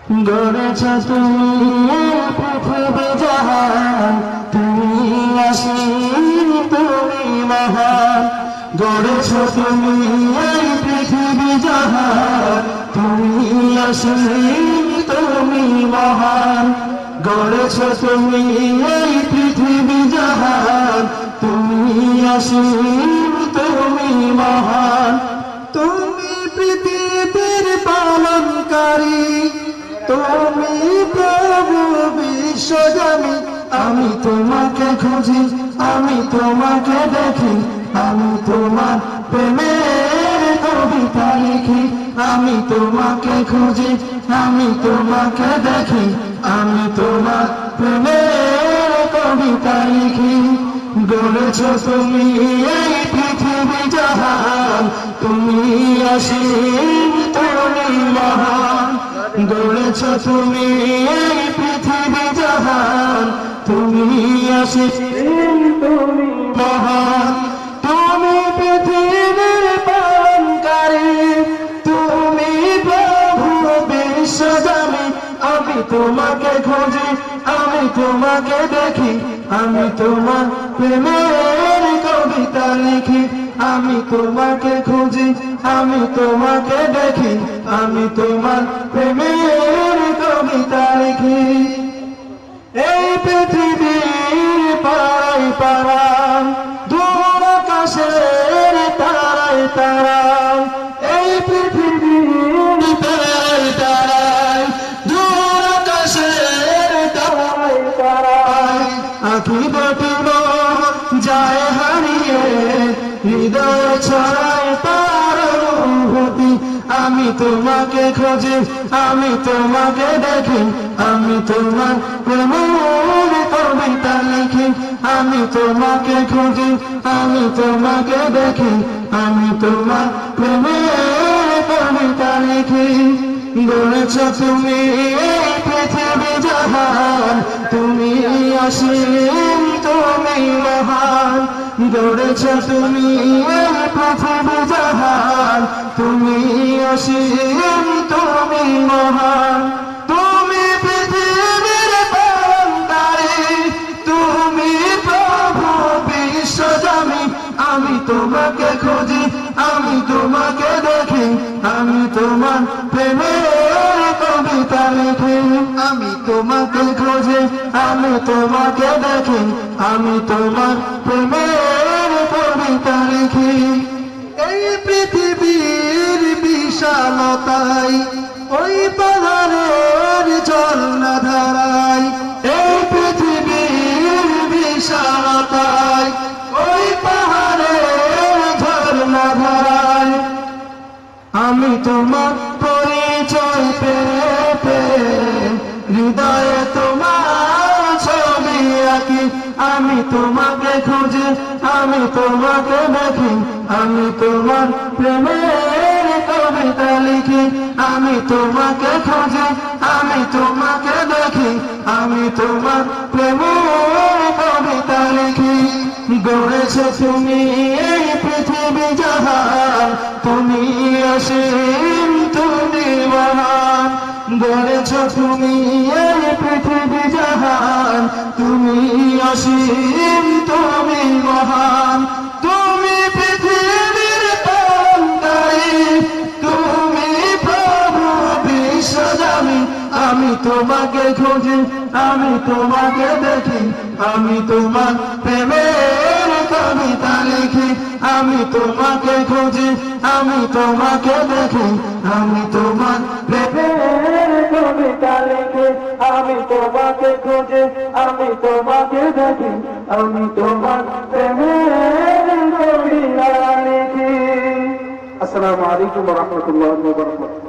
গড়েছ তুমি পৃথিবী জাহান, তুমি অসীম তুমি মহান। গড়েছ তুমি এই পৃথিবী জাহান, তুমি অসীম তুমি মহান। গড়েছ তুমি এই পৃথিবী জাহান, তুমি অসীম তুমি মহান। তুমি পৃথিবীর পালনকারী, তুমি প্রভু বিশ্বজনী। আমি তোমাকে খুঁজি, আমি তোমাকে দেখি, আমি তোমার প্রেমের কবিতা লিখি। আমি তোমাকে খুঁজি, আমি তোমাকে দেখি, আমি তোমার প্রেমের কবিতা লিখি। গড়েছ তুমি এই পৃথিবী জাহান, তুমি অসীম তুমি মহান। গড়েছ তুমি এই পৃথিবী জাহান, তুমি অসীম তুমি মহান। তুমি পৃথিবীর পালনকারী, তুমি প্রভু বিশ্বজনী। আমি তোমাকে খুঁজি, আমি তোমাকে দেখি, আমি তোমার প্রেমের কবিতা লিখি। আমি তোমাকে খুঁজি, আমি তোমাকে দেখি, আমি তোমার প্রেমের কবিতা লিখি। এই পৃথিবীর পাড়ায় পাড়ায়, দূর আকাশের তারায় তারায়, এই পৃথিবীর পাড়ায় পাড়ায়, দূর আকাশের তারায় তারায়, আঁখি বটিব যায় হারিয়ে, হৃদয় ছড়ায় তার অনুভূতি। আমি তোমাকে খুঁজি, আমি তোমাকে দেখি, আমি তোমার প্রেমের কবিতা লিখি। আমি তোমাকে খুঁজি, আমি তোমাকে দেখি, আমি তোমার প্রেমের কবিতা লিখি। গড়েছ তুমি এই পৃথিবী জাহান, তুমি অসীম তুমি মহান। গড়েছ তুমি এই পৃথিবী জাহান, তুমি অসীম তুমি মহান। তুমি পৃথিবীর পালনকারী, তুমি প্রভু বিশ্বজনী। আমি তোমাকে খুঁজি, আমি তোমাকে দেখি, আমি তোমার প্রেমের কবিতা লিখি। আমি তোমাকে খুঁজি, আমি তোমাকে দেখি, আমি তোমার প্রেমের কবিতা লিখি। এই পৃথিবীর বিশালতায়, ওই পাহাড়ের ঝর্ণা ধারায়, এই পৃথিবীর বিশালতায়, ওই পাহাড়ের ঝর্ণা ধারায়, আমি তোমার পরিচয় পেয়ে পেয়ে হৃদয়ে তোমার ছবি আঁকি। আমি তোমাকে খুঁজি, আমি তোমাকে দেখি, আমি তোমার প্রেমের কবিতা লিখি। আমি তোমাকে খুঁজি, আমি তোমাকে দেখি, আমি তোমার প্রেমের কবিতা লিখি। গড়েছ তুমি এই পৃথিবী জাহান, তুমি অসীম তুমি মহান। গড়েছ তুমি এই পৃথিবী জাহান, তুমি অসীম তুমি মহান। তুমি পৃথিবীর পালনকারী, তুমি প্রভু বিশ্বজনী। আমি তোমাকে খুঁজি, আমি তোমাকে দেখি, আমি তোমার প্রেমের কবিতা লিখি। আমি তোমাকে খুঁজি, আমি তোমাকে দেখি, আমি তোমার প্রেমের কবিতা লিখি। আমি তোমাকে খুঁজি, আমি তোমাকে দেখি, আমি তোমার প্রেমের কবিতা লিখি। আসসালামু আলাইকুম ওয়া রাহমাতুল্লাহি ওয়া বারাকাতুহু।